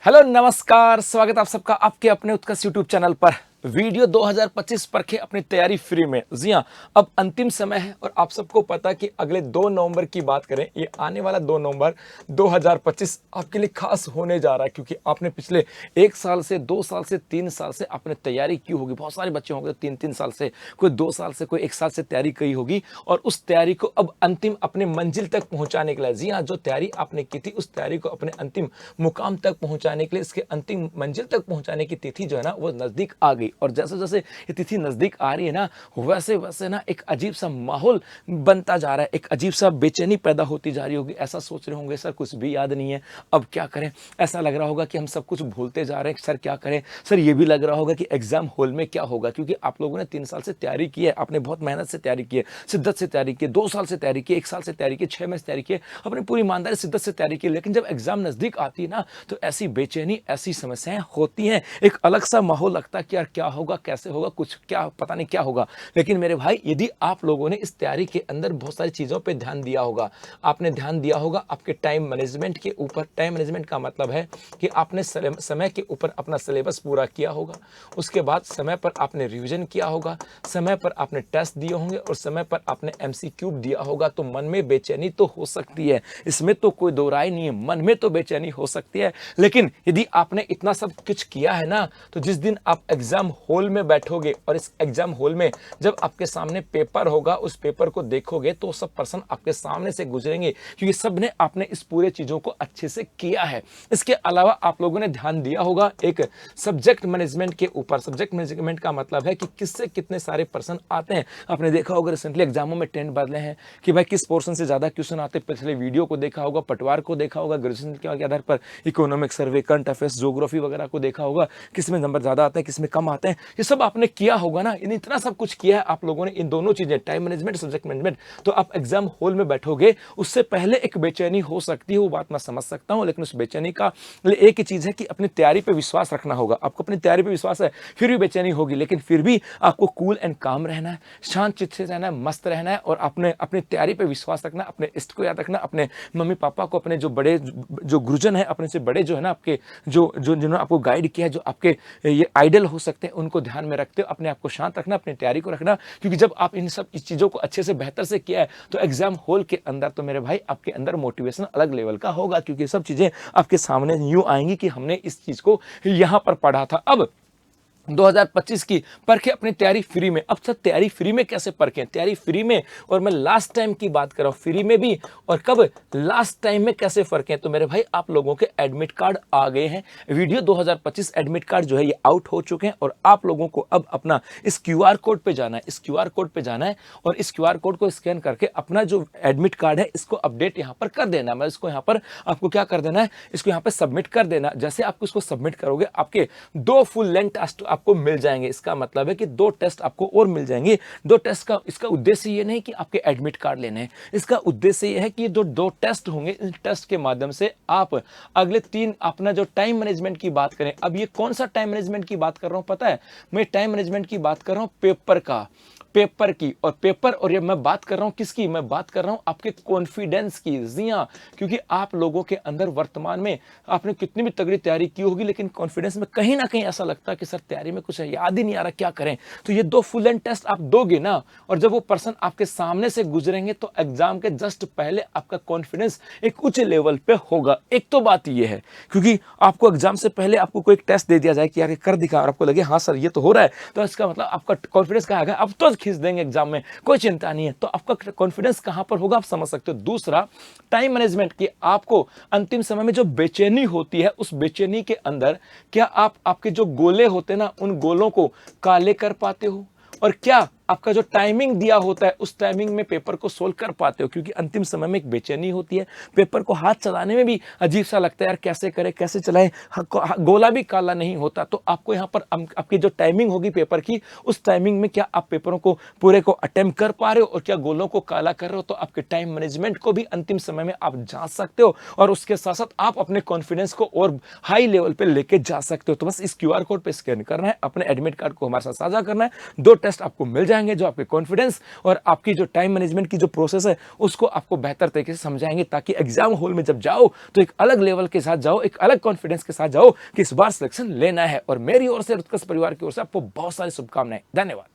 Hello नमस्कार, स्वागत आप सबका आपके अपने उत्कर्ष यूट्यूब चैनल पर। वीडियो 2025 परखे अपनी तैयारी फ्री में। जी हाँ, अब अंतिम समय है और आप सबको पता है कि अगले 2 नवंबर की बात करें, ये आने वाला 2 नवंबर 2025 आपके लिए खास होने जा रहा है, क्योंकि आपने पिछले 1 साल से 2 साल से 3 साल से आपने तैयारी की होगी। बहुत सारे बच्चे होंगे 3-3 साल से, कोई 2 साल से, कोई 1 साल से तैयारी की होगी और उस तैयारी को अब अंतिम अपने मंजिल तक पहुंचाने के लिए, जी हाँ, जो तैयारी आपने की थी उस तैयारी को अपने अंतिम मुकाम तक पहुंचाने के लिए, इसके अंतिम मंजिल तक पहुंचाने की तिथि जो है ना वो नजदीक आ गई। और जैसे जैसे ये तिथि नजदीक आ रही है ना, वैसे वैसे ना एक अजीब सा माहौल बनता जा रहा है, एक अजीब सा बेचैनी पैदा होती जा रही होगी। ऐसा सोच रहे होंगे सर कुछ भी याद नहीं है, अब क्या करें। ऐसा लग रहा होगा कि हम सब कुछ भूलते जा रहे हैं, सर क्या करें। सर ये भी लग रहा होगा कि एग्जाम हॉल में क्या होगा, क्योंकि आप लोगों ने 3 साल से तैयारी की है, आपने बहुत मेहनत से तैयारी की है, शिद्दत से तैयारी की है, 2 साल से तैयारी की, 1 साल से तैयारी की, 6 महीने से तैयारी की, अपनी पूरी ईमानदारी शिद्दत से तैयारी की। लेकिन जब एग्जाम नजदीक आती है ना, तो ऐसी बेचैनी, ऐसी समस्याएं होती हैं, एक अलग सा माहौल लगता है कि यार क्या होगा, कैसे होगा, कुछ क्या पता नहीं क्या होगा। लेकिन मेरे भाई, यदि आप लोगों ने इस तैयारी के अंदर बहुत सारी चीजों पे ध्यान दिया होगा, आपने ध्यान दिया होगा आपके टाइम मैनेजमेंट के ऊपर। टाइम मैनेजमेंट का मतलब है कि आपने समय के ऊपर अपना सिलेबस पूरा किया होगा, उसके बाद समय पर आपने रिवीजन किया होगा, समय पर आपने टेस्ट दिए होंगे और समय पर आपने एमसीक्यू दिया होगा। तो मन में बेचैनी तो हो सकती है, इसमें तो कोई दो राय नहीं है, मन में तो बेचैनी हो सकती है। लेकिन यदि आपने इतना सब कुछ किया है ना, तो जिस दिन आप एग्जाम हॉल में बैठोगे और इस एग्जाम हॉल में जब आपके सामने पेपर होगा, उस पेपर को देखोगे तो सब पर्सन आपके सामने से गुजरेंगे, क्योंकि सब ने आपने इस पूरे चीजों को अच्छे से किया है। इसके अलावा आप लोगों ने ध्यान दिया होगा एक सब्जेक्ट मैनेजमेंट के ऊपर। सब्जेक्ट मैनेजमेंट का मतलब है कि किससे कितने सारे पर्सन आते हैं। आपने देखा होगा रिसेंटली एग्जामों में ट्रेंड बदले हैं कि भाई किस पोर्शन से ज्यादा क्वेश्चन आते हैं। पिछले वीडियो को देखा होगा, पटवार को देखा होगा, ग्रेजुएशन के आधार पर economic survey, current affairs, geography वगैरह को देखा होगा, किसमें नंबर ज्यादा आते हैं, किसमें कम आते हैं। ये सब आपने किया होगा ना, इतना सब कुछ किया है आप लोगों ने, इन दोनों चीजें, टाइम मैनेजमेंट, सब्जेक्ट मैनेजमेंट। तो आप एग्जाम हॉल में बैठोगे, उससे पहले एक बेचैनी हो सकती है, वो बात मैं समझ सकता हूं। लेकिन उस बेचैनी का एक ही चीज है कि अपनी तैयारी पे विश्वास रखना होगा। आपको अपनी तैयारी पे विश्वास है, फिर भी बेचैनी होगी, लेकिन फिर भी आपको कूल एंड काम रहना है, शांत चित्त से रहना है, मस्त रहना है और अपनी तैयारी पे विश्वास रखना, अपने इष्ट को याद रखना, अपने मम्मी पापा को, अपने जो बड़े जो गुरुजन है, अपने से बड़े जो है ना आपके, जो जो जिन्होंने आपको गाइड किया है, जो आपके ये आइडल हो सकते हैं, उनको ध्यान में रखते हो अपने आप को शांत रखना, अपनी तैयारी को रखना। क्योंकि जब आप इन सब इस चीजों को अच्छे से बेहतर से किया है, तो एग्जाम हॉल के अंदर तो मेरे भाई आपके अंदर मोटिवेशन अलग लेवल का होगा, क्योंकि सब चीजें आपके सामने यूं आएंगी कि हमने इस चीज को यहां पर पढ़ा था। अब 2025 की परखें अपनी तैयारी फ्री में। अब सर तैयारी फ्री में कैसे परखें, तैयारी फ्री में, और मैं लास्ट टाइम की बात कर रहा हूं, फ्री में भी, और कब, लास्ट टाइम में कैसे परखें। तो मेरे भाई आप लोगों के एडमिट कार्ड आ गए हैं। वीडियो 2025 एडमिट कार्ड जो है ये आउट हो चुके हैं और आप लोगों को अब अपना इस क्यूआर कोड पे जाना है, इस क्यूआर कोड पे जाना है और इस क्यूआर कोड को स्कैन करके अपना जो एडमिट कार्ड है इसको अपडेट यहां पर कर देना। मैं इसको यहां पर आपको क्या कर देना है, इसको यहां पर सबमिट कर देना। जैसे आप इसको सबमिट करोगे, आपके 2 फुल लेंथ टेस्ट आपको मिल जाएंगे। इसका मतलब है कि 2 टेस्ट आपको और मिल जाएंगे। 2 टेस्ट का इसका उद्देश्य ये नहीं कि आपके एडमिट कार्ड लेने हैं, इसका उद्देश्य ये है कि जो 2 टेस्ट होंगे, इन टेस्ट के माध्यम से आप अगले 3 अपना जो टाइम मैनेजमेंट की बात करें। अब ये कौन सा टाइम मैनेजमेंट की बात कर रहा हूं पता है, मैं टाइम मैनेजमेंट की बात कर रहा हूं पेपर का, पेपर की। और पेपर, और ये मैं बात कर रहा हूं किसकी, मैं बात कर रहा हूं आपके कॉन्फिडेंस की। जी हां, क्योंकि आप लोगों के अंदर वर्तमान में आपने कितनी भी तगड़ी तैयारी की होगी, लेकिन कॉन्फिडेंस में कहीं ना कहीं ऐसा लगता है कि सर तैयारी में कुछ याद ही नहीं आ रहा, क्या करें। तो ये 2 फुल एंड टेस्ट आप दोगे ना, और जब वो पर्सन आपके सामने से गुजरेंगे तो एग्जाम के जस्ट पहले आपका कॉन्फिडेंस एक उच्च लेवल पे होगा। एक तो बात ये है, क्योंकि आपको एग्जाम से पहले आपको कोई एक टेस्ट दे दिया जाए कि यार ये कर दिखा, और आपको लगे हाँ सर ये तो हो रहा है, तो इसका मतलब आपका कॉन्फिडेंस कहाँ गया, अब तो खींच देंगे एग्जाम में, कोई चिंता नहीं है। तो आपका कॉन्फिडेंस कहां पर होगा आप समझ सकते हो। दूसरा, टाइम मैनेजमेंट की आपको अंतिम समय में जो बेचैनी होती है, उस बेचैनी के अंदर क्या आप आपके जो गोले होते हैं ना, उन गोलों को काले कर पाते हो, और क्या आपका जो टाइमिंग दिया होता है उस टाइमिंग में पेपर को सोल्व कर पाते हो। क्योंकि अंतिम समय में एक बेचैनी होती है, पेपर को हाथ चलाने में भी अजीब सा लगता है, यार कैसे करें, कैसे चलाएं, गोला भी काला नहीं होता। तो आपको यहाँ पर आपकी जो टाइमिंग होगी पेपर की, उस टाइमिंग में क्या आप पेपरों को पूरे को अटेम्प्ट कर पा रहे हो और क्या गोलों को काला कर रहे हो। तो आपके टाइम मैनेजमेंट को भी अंतिम समय में आप जांच सकते हो, और उसके साथ साथ आप अपने कॉन्फिडेंस को और हाई लेवल पे लेके जा सकते हो। तो बस इस क्यूआर कोड पे स्कैन करना है, अपने एडमिट कार्ड को हमारे साथ साझा करना है, 2 टेस्ट आपको मिल जाएंगे, जो आपके कॉन्फिडेंस और आपकी जो टाइम मैनेजमेंट की जो प्रोसेस है उसको आपको बेहतर तरीके से समझाएंगे, ताकि एग्जाम हॉल में जब जाओ तो एक अलग लेवल के साथ जाओ, एक अलग कॉन्फिडेंस के साथ जाओ कि इस बार सिलेक्शन लेना है। और मेरी ओर से, उत्कर्ष परिवार की ओर से आपको बहुत सारी शुभकामनाएं। धन्यवाद।